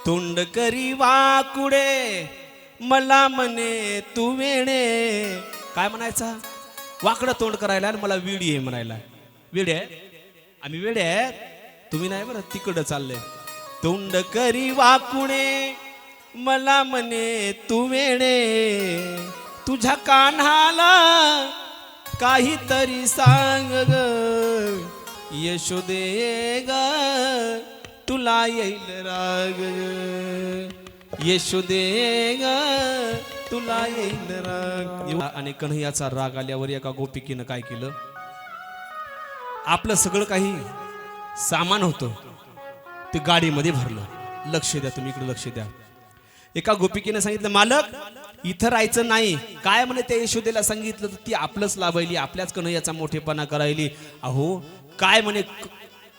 तोंड करी वाकुडे मला म्हणे तू वेणे. काय म्हणायचा? वाकडं तोंड करायला आणि मला विडी आहे म्हणायला. विडे आम्ही वेडे आहेत, तुम्ही नाही बरं, तिकडं चाललंय. तोंड करी वाकुणे मला म्हणे तू वेणे, तुझ्या कान्हाला काहीतरी सांग ग यशोदे ग, तुला येईल राग यशोदे ग, तुला येईल राग. आणि कन्हैयाचा राग आल्यावर एका गोपिकेनं काय केलं, आपलं सगळं काही सामान होतं ते गाडीमध्ये भरलं. लक्ष द्या तुम्ही, इकडे लक्ष द्या. एका गोपिकेने सांगितलं, मालक इथं राहायचं नाही. काय म्हणे त्या यशोदेला सांगितलं तर ती आपलंच लाभायली, आपल्याच कन्हैयाचा मोठेपणा करायली. अहो काय म्हणे,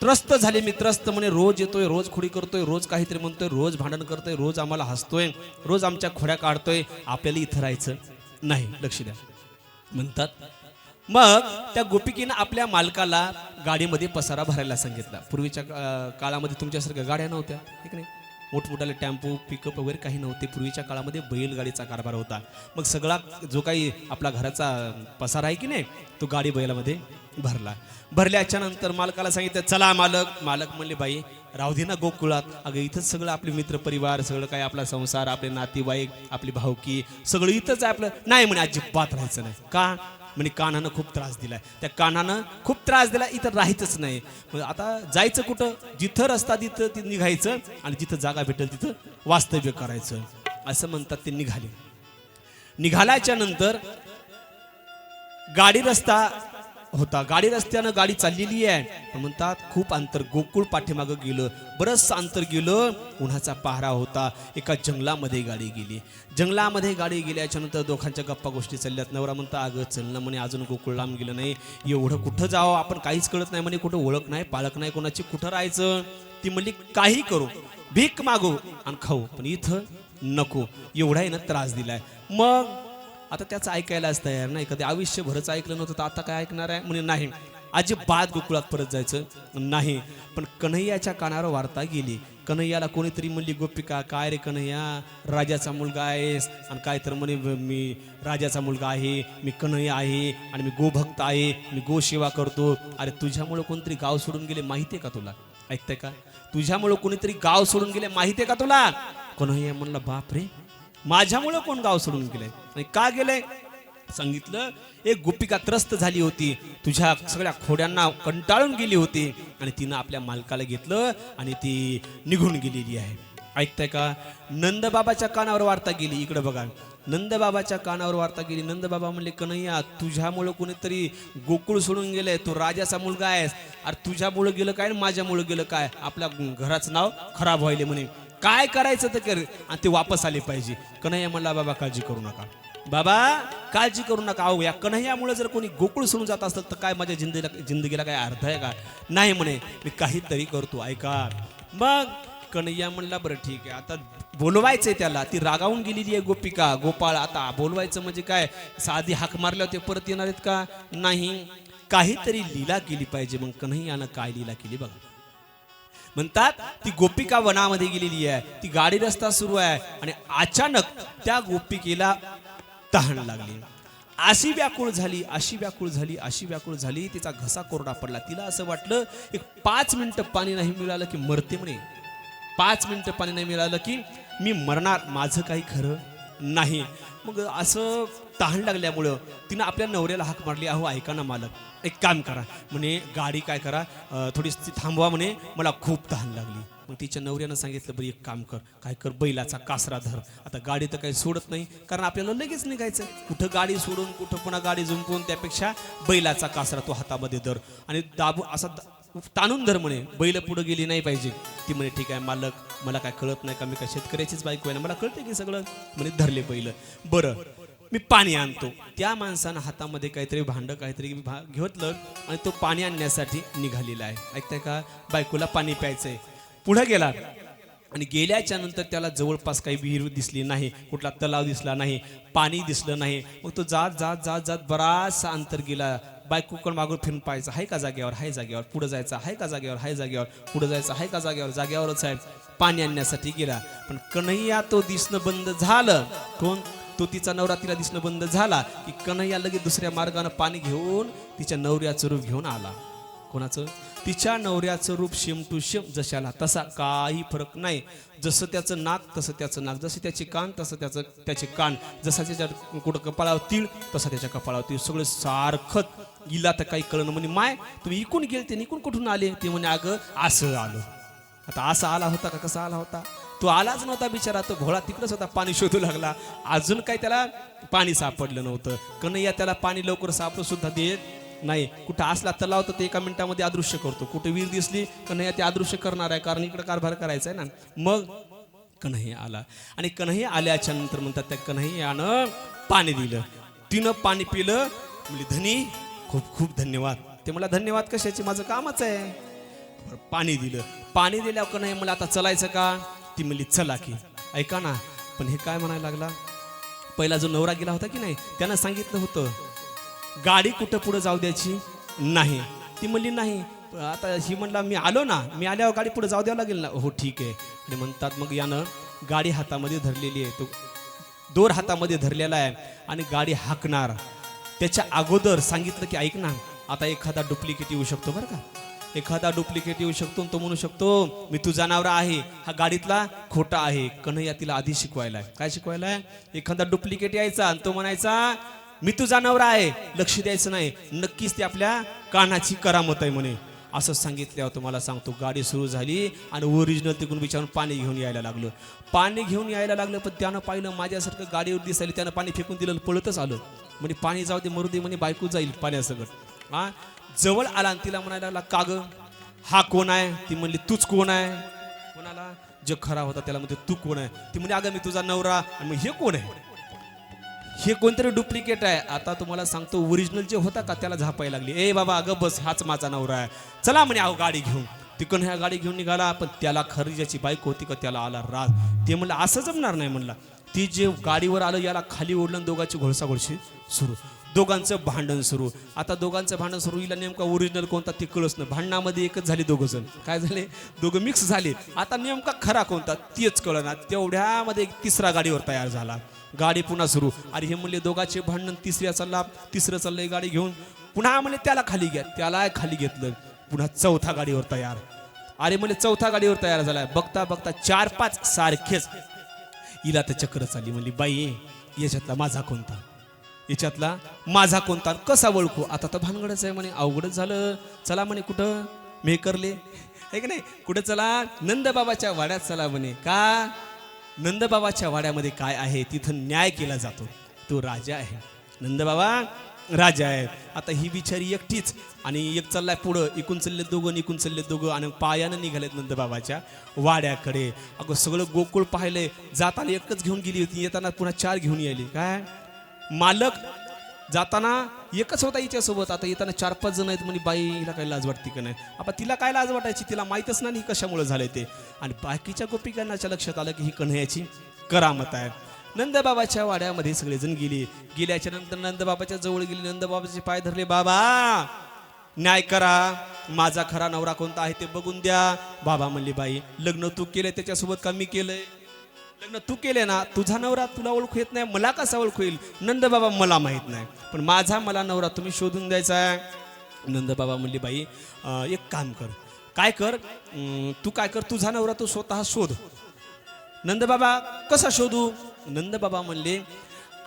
त्रस्त झाले मी, त्रस्त म्हणे. रोज येतोय, रोज खोडी करतोय, रोज काहीतरी म्हणतोय, रोज भांडण करतोय, रोज आम्हाला हसतोय, रोज आमच्या खोड्या काढतोय, आपल्याला इथं राहायचं नाही. लक्ष द्या म्हणतात. मग त्या गोपिकेनं आपल्या मालकाला गाडीमध्ये पसारा भरायला सांगितला. पूर्वीच्या काळामध्ये तुमच्यासारख्या गाड्या नव्हत्या, ठीक नाही, मोठमोठाले टेम्पो पिकअप वगैरे काही नव्हते. पूर्वीच्या काळामध्ये बैलगाडीचा कारभार होता. मग सगळा जो काही आपला घराचा पसारा आहे की नाही, तो गाडी बैलामध्ये भरला. भरल्याच्या नंतर मालकाला सांगितलं, चला मालक. मालक म्हणले, बाई राहू दे ना गोकुळात, अगं इथंच सगळं आपले मित्रपरिवार, सगळं काय आपला संसार, आपले नातेवाईक, आपली भावकी सगळं इथंच आहे आपलं. नाही म्हणे, अजिबात राहायचं नाही. का म्हणे, कानानं खूप त्रास दिलाय, त्या कानानं खूप त्रास दिला, इथं राहायचंच नाही. मग आता जायचं कुठं? जिथं रस्ता तिथं निघायचं आणि जिथं जागा भेटेल तिथं वास्तव्य करायचं, असं म्हणतात. ते निघाले. निघाल्याच्या नंतर गाडी रस्ता होता, गाडी रस्त्यानं गाडी चाललेली आहे. म्हणतात खूप अंतर, गोकुळ पाठीमागं गेलं, बरंचसं अंतर गेलं. उन्हाचा पहारा होता. एका जंगलामध्ये गाडी गेली. जंगलामध्ये गाडी गेल्याच्या नंतर दोघांच्या गप्पा गोष्टी चालल्यात. नवरा म्हणता, अगं चल ना म्हणे, अजून गोकुळ लांब गेलं नाही, एवढं कुठं जावं आपण, काहीच कळत नाही म्हणे, कुठं ओळख नाही पाळख नाही कोणाची, कुठं राहायचं. ती म्हणली, काही करू, भीक मागू आणि खाऊ, पण इथं नको, एवढा आहे ना त्रास दिलाय. मग आता त्याचं ऐकायलाच तयार नाही. कधी आयुष्यभरच ऐकलं नव्हतं, तर आता काय ऐकणार आहे म्हणे. नाही, अजिबात गोकुळात परत जायचं नाही. पण कन्हैयाच्या कानावर वार्ता गेली. कन्हैयाला कोणीतरी म्हणली, गोपिका काय रे कन्हैया, राजाचा मुलगा आहेस, आणि काय तर म्हणे, मी राजाचा मुलगा आहे, मी कन्हैया आहे आणि मी गोभक्त आहे, मी गोसेवा करतो. अरे तुझ्यामुळं कोणतरी गाव सोडून गेले माहिती आहे का तुला? ऐकताय का? तुझ्यामुळं कोणीतरी गाव सोडून गेले माहिती आहे का तुला? कन्हैया म्हणला, बाप रे, माझ्यामुळं कोण गाव सोडून गेलंय आणि का गेलंय? सांगितलं, एक गोपिका त्रस्त झाली होती, तुझ्या सगळ्या खोड्यांना कंटाळून गेली होती आणि तिनं आपल्या मालकाला घेतलं आणि ती निघून गेलेली आहे. ऐकताय का? नंदबाबाच्या कानावर वार्ता गेली. इकडे बघा, नंदबाबाच्या कानावर वार्ता गेली. नंदबाबा म्हणले, कन्हैया तुझ्यामुळं कोणीतरी गोकुळ सोडून गेलंय, तू राजाचा मुलगा आहेस, अरे तुझ्यामुळं गेलं काय माझ्यामुळं गेलं काय, आपल्या घराचं नाव खराब व्हायले म्हणे, काय करायचं तर कर आणि ते वापस आले पाहिजे. कन्हैया म्हणला, बाबा काळजी करू नका, बाबा काळजी करू नका. अहो या कन्हैयामुळे जर कोणी गोकुळ सोडून जात असतं तर काय माझ्या जिंदगीला काय अर्थ आहे का? नाही म्हणे, मी काहीतरी करतो, ऐका. मग कन्हैया म्हणला, बरं ठीक आहे, आता बोलवायचंय त्याला. ती रागावून गेलेली आहे गोपिका, गोपाळ. आता बोलवायचं म्हणजे काय, साधी हाक मारल्यावर ते परत येणार आहेत का? नाही, काहीतरी लीला केली पाहिजे. मग कन्हैयानं काय लीला केली बघा. म्हणतात ती गोपिका वनामध्ये गेलेली आहे, ती गाडी रस्ता सुरू आहे आणि अचानक त्या गोपिकेला तहान लागली. अशी व्याकुळ झाली, अशी व्याकुळ झाली, अशी व्याकुळ झाली, तिचा घसा कोरडा पडला. तिला असं वाटलं, एक 5 मिनिटं पाणी नाही मिळालं की मरते म्हणे. 5 मिनिटं पाणी नाही मिळालं की मी मरणार, माझं काही खरं नाही. मग असं तहान लागल्यामुळं तिनं आपल्या नवऱ्याला हाक मारली, अहो ऐका ना मालक, एक काम करा म्हणे, गाडी काय करा थोडी थांबवा म्हणे, मला खूप तहान लागली. मग तिच्या नवऱ्यानं सांगितलं, बरं एक काम कर, काय कर, बैलाचा कासरा धर. आता गाडी तर काही सोडत नाही, कारण आपल्याला लगेच निघायचं, कुठं गाडी सोडून कुठं पुन्हा गाडी झुंपून, त्यापेक्षा बैलाचा कासरा तो हातामध्ये धर आणि दाबू असा ताणून धर म्हणे, बैल पुढे गेली नाही पाहिजे. ती म्हणे, ठीक आहे मालक, मला काय कळत नाही का, मी काय शेतकऱ्याचीच बायको आहे ना, मला कळते की सगळं. म्हणे धरले बैल. बरं मी पाणी आणतो. त्या माणसानं हातामध्ये काहीतरी भांडं काहीतरी घेतलं आणि तो पाणी आणण्यासाठी निघालेला आहे. ऐकताय का? बायकोला पाणी प्यायचंय. पुढे गेला आणि गेल्याच्या नंतर त्याला जवळपास काही विहीर दिसली नाही, कुठला तलाव दिसला नाही, पाणी दिसलं नाही. मग तो जात जात जात जात बराचसा अंतर गेला. बायकोकडे मागून फिरून पाहायचं, आहे का जागेवर, आहे जागेवर, पुढे जायचं, आहे का जागेवर, आहे जागेवर, पुढे जायचं, आहे का जागेवर, जागेवरच आहे. पाणी आणण्यासाठी गेला. पण कन्हैया तो दिसणं बंद झालं. कोण? तो तिचा नवरा तिला दिसणं बंद झाला की कन्हैया लगेच दुसऱ्या मार्गाने पाणी घेऊन तिच्या नवऱ्याचं रूप घेऊन आला. कोणाचं? तिच्या नवऱ्याचं रूप सेम टू सेम जशाला तसा, काही फरक नाही. जसं त्याचं नाक तसं त्याचं नाक, जसे त्याचे कान तसं त्याचे कान, जसा त्याच्या कुठं कपाळावर तीळ तसा त्याच्या कपाळावर तीळ, सगळं सारखं. हिला तर काही कळलं म्हणे, माय तुम्ही इकून गेलते इकून कुठून आले? ते म्हणे अगं असं आलो. आता असा आला होता का कसा आला होता? तो आलाच नव्हता बिचारा, तो भोळा तिकडच होता, पाणी शोधू लागला. अजून काही त्याला पाणी सापडलं नव्हतं. कन्हैया त्याला पाणी लवकर सापडू सुद्धा देत नाही. कुठं असला तलाव तर ते एका मिनिटामध्ये अदृश्य करतो. कुठे विहीर दिसली कन्हैया ते अदृश्य करणार आहे, कारण इकडे कारभार करायचा आहे ना. मग कन्हैया आला आणि कन्हैया आल्याच्या नंतर म्हणतात त्या कन्हैयानं पाणी दिलं. तिनं पाणी पिलं. म्हणजे धनी खूप खूप धन्यवाद. ते मला धन्यवाद कशाचे, माझं कामच आहे. पाणी दिलं. पाणी दिल्यावर कन्हैया मला आता चलायचं का? ती म्हणली चला की. ऐका ना, पण हे काय म्हणायला लागला, पहिला जो नवरा गेला होता की नाही त्यानं सांगितलं होतं गाडी कुठं पुढे जाऊ द्यायची नाही. ती म्हणली नाही. आता ही म्हणला मी आलो ना, मी आल्यावर गाडी पुढे जाऊ द्यावं लागेल ना. हो ठीक आहे. आणि म्हणतात मग यानं गाडी हातामध्ये धरलेली आहे, तो दोर हातामध्ये धरलेला आहे आणि गाडी हाकणार. त्याच्या अगोदर सांगितलं की ऐक ना, आता एखादा डुप्लिकेट येऊ शकतो बरं का, एखादा डुप्लिकेट येऊ शकतो. तो म्हणू शकतो मी तुझा नवरा आहे, हा गाडीतला खोटा आहे. कन्हैया तिला आधी शिकवायलाय. काय शिकवायलाय? एखादा डुप्लिकेट यायचा आणि तो म्हणायचा मी तुझा नवरा आहे, लक्ष द्यायचं नाही, नक्कीच ते आपल्या कानाची करामत आहे म्हणे. असं सांगितल्यावर तुम्हाला सांगतो गाडी सुरू झाली आणि ओरिजिनल तिकडून विचारून पाणी घेऊन यायला लागलं. पाणी घेऊन यायला लागलं, पण त्यानं पाहिलं माझ्यासारखं गाडीवर दिसायला, त्यानं पाणी फेकून दिलं, पळतच आलं. म्हणजे पाणी जाऊ दे मरू दे म्हणे, बायको जाईल पाण्यासकट. हा जवळ आला आणि तिला म्हणायला लागला का ग हा कोण आहे? ती म्हणली तूच कोण आहे? कोणाला? जग खरा होता त्याला म्हणते तू कोण आहे? ती म्हणजे अगं मी तुझा नवरा. आणि मग हे कोण आहे? हे कोणतरी डुप्लिकेट आहे. आता तुम्हाला सांगतो ओरिजिनल जे होता का त्याला झापायला लागली. ए बाबा अगं बस, हाच माझा नवरा आहे, चला म्हणे आहो गाडी घेऊन. तिकडून ह्या गाडी घेऊन निघाला. पण त्याला खरी ज्याची बायको होती का त्याला आला राग. ते म्हणलं असं जमणार नाही म्हणला. ती जे गाडीवर आलं याला खाली ओढलं, दोघांची घोळसाघोळशी सुरू, दोघांचं भांडण सुरू. आता दोघांचं भांडण सुरू, हिला नेमका ओरिजिनल कोणता ते कळच नाही. भांडणामध्ये एकच झाले दोघं जण. काय झाले? दोघं मिक्स झाले. आता नेमका खरा कोणता तेच कळणार. तेवढ्यामध्ये एक तिसरा गाडीवर तयार झाला. गाडी पुन्हा सुरू. अरे हे म्हणले दोघांचे भांडण, तिसऱ्या चालला, तिसरं चाललंय गाडी घेऊन. पुन्हा म्हणले त्याला खाली घ्या, त्याला खाली घेतलं. पुन्हा चौथा गाडीवर तयार. अरे म्हणले चौथा गाडीवर तयार झालाय. बघता बघता 4-5 सारखेच. हिला तर चक्र चालली. म्हणली बाई याच्यातला माझा कोणता, याच्यातला माझा कोणता, कसा ओळखू? आता तर भानगडच आहे म्हणे, अवघडच झालं. चला म्हणे कुठं मेकरले आहे की नाही, कुठं चला नंदबाबाच्या वाड्यात चला म्हणे. का? नंदबाबाच्या वाड्यामध्ये काय आहे, तिथं न्याय केला जातो. तो राजा आहे, नंदबाबा राजा आहे. आता ही बिचारी एकटीच आणि एक चाललाय पुढं, इकून चालले दोघं इकून चालले दोघं आणि पायानं निघालेत नंदबाबाच्या वाड्याकडे. अगं सगळं गोकुळ पाहिलंय. जाताना एकच घेऊन गेली होती, येताना पुन्हा 4 घेऊन यायली. काय मालक? जाताना एकच होता हिच्यासोबत, आता येताना 4-5 जण आहेत. म्हणे बाई हिला काय लाज वाटते का नाही? आपण तिला काय लाज वाटायची, तिला माहीतच नाही कशामुळे झालंय ते. आणि बाकीच्या गोपिकांनाच्या लक्षात आलं की ही कन्हैयाची करामत आहे. नंदबाबाच्या वाड्यामध्ये सगळेजण गेले. गेल्याच्या नंतर नंदबाबाच्या जवळ गेले, नंदबाबाचे पाय धरले. बाबा न्याय करा, माझा खरा नवरा कोणता आहे ते बघून द्या. बाबा म्हणले बाई लग्न तू केलंय त्याच्यासोबत का मी केलंय? लग्न तू केले ना, तुझा नवरा तुला ओळखू येत नाही, मला कसा ओळखू येईल? नंदबाबा मला माहित नाही, पण माझा मला नवरा तुम्ही शोधून द्यायचा आहे. नंदबाबा म्हणले बाई एक काम कर. काय कर? तू काय कर, तुझा नवरा तू स्वतः शोध. नंदबाबा कसा शोधू? नंदबाबा म्हणले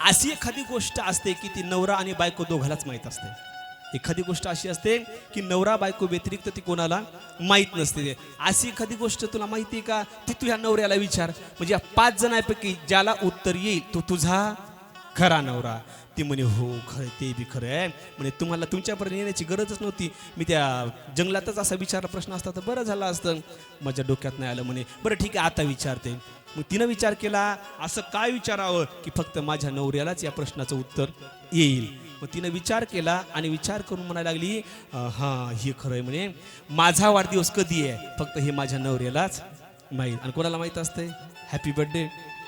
अशी एखादी गोष्ट असते की ती नवरा आणि बायको दोघालाच माहीत असते. एखादी गोष्ट अशी असते की नवरा बायको व्यतिरिक्त ती कोणाला माहीत नसते. अशी एखादी गोष्ट तुला माहिती आहे का? ती तुझ्या नवऱ्याला विचार. म्हणजे या 5 जणांपैकी ज्याला उत्तर येईल तो तुझा खरा नवरा. ती म्हणे हो खरं, ते बी खरं आहे. म्हणजे तुम्हाला तुमच्यापर्यंत येण्याची गरजच नव्हती, मी त्या जंगलातच असा विचारला प्रश्न असता तर बरं झालं असतं. माझ्या डोक्यात नाही आलं. म्हणे बरं ठीक आहे आता विचारते. मग तिनं विचार केला, असं काय विचारावं की फक्त माझ्या नवऱ्यालाच या प्रश्नाचं उत्तर येईल. मग तिनं विचार केला आणि विचार करून म्हणायला लागली हां हे खरं आहे म्हणे, माझा वाढदिवस कधी आहे फक्त हे माझ्या नवऱ्यालाच माहीत. आणि कोणाला माहीत असते? हॅपी बर्थडे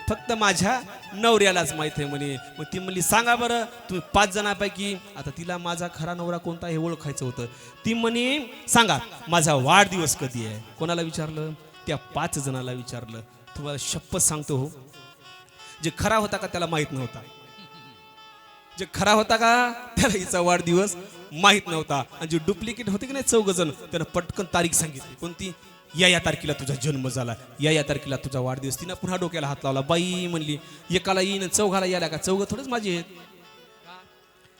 फक्त माझ्या नवऱ्यालाच माहीत आहे म्हणे. मग ती म्हणली सांगा बरं तुम्ही 5 जणांपैकी, आता तिला माझा खरा नवरा कोणता हे ओळखायचं होतं. ती म्हणे सांगा माझा वाढदिवस कधी आहे. कोणाला विचारलं? त्या 5 जणाला विचारलं, तुम्हाला शपथ सांगतो हो, जे खरा होता का त्याला माहित नव्हता, जे खरा होता का त्याला हिचा वाढदिवस माहित नव्हता, आणि जे डुप्लिकेट होते की नाही 4 जण, त्यानं पटकन तारीख सांगितली. कोणती? या तारखेला तुझा जन्म झाला, या तारखेला तुझा वाढदिवस. तिनं पुन्हा डोक्याला हात लावला. बाई म्हणली, एकाला येईन 4घाला यायला का? 4 थोडंच माझे आहेत.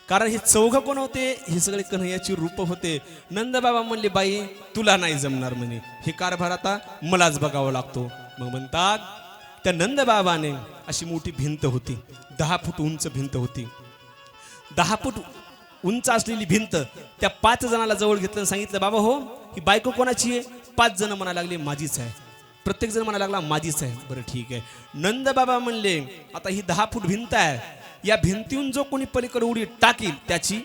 कारण हे 4 कोण होते? हे सगळे कन्हैयाची रूप होते. नंदबाबा म्हणले, बाई तुला नाही जमणार म्हणे, हे कारभार आता मलाच बघावा लागतो. मग म्हणतात त्या नंदबाबाने अशी मोठी भिंत होती, 10 फूट उंच भिंत होती. 10 फूट उंच असलेली भिंत त्या 5 जणाला जवळ घेतलं आणि सांगितलं, बाबा हो ही बायको कोणाची आहे? 5 जण म्हणायला लागले, माझीच आहे. प्रत्येक जण म्हणायला लागला, माझीच आहे. बरं ठीक आहे. नंदबाबा म्हणले, आता ही 10 फूट भिंत आहे, या भिंतीहून जो कोणी पलीकडे उडी टाकील त्याची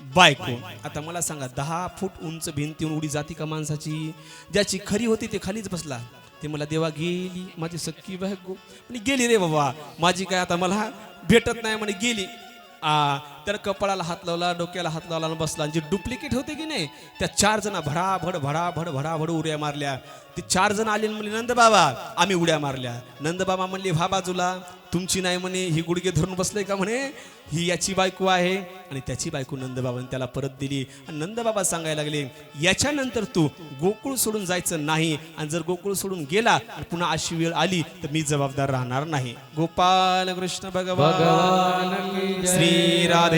बायको. आता मला सांगा, 10 फूट उंच भिंतीहून उडी जाती का माणसाची? ज्याची खरी होती ते खालीच बसला. ते मला देवा गेली माझी सख्खी बायको, म्हणे गेली रे बाबा माझी, काय आता मला भेटत नाही म्हणे, गेली. तर कपाळाला हात लावला, डोक्याला हात लावला आणि बसला. आणि जे डुप्लिकेट होते की नाही त्या 4 जण भडाभड भडाभड भडाभड उड्या मारल्या. ते 4 जण आले म्हणले, नंदबाबा आम्ही उड्या मारल्या. नंदबाबा म्हणले, व्हा बाजूला, तुमची नाही म्हणे, ही गुडघे धरून बसले का म्हणे, ही याची बायको आहे. आणि त्याची बायको नंदबाबाने त्याला परत दिली. आणि नंदबाबा सांगायला लागले, याच्यानंतर तू गोकुळ सोडून जायचं नाही, आणि जर गोकुळ सोडून गेला आणि पुन्हा अशी वेळ आली तर मी जबाबदार राहणार नाही. गोपाल कृष्ण भगवान श्री राधे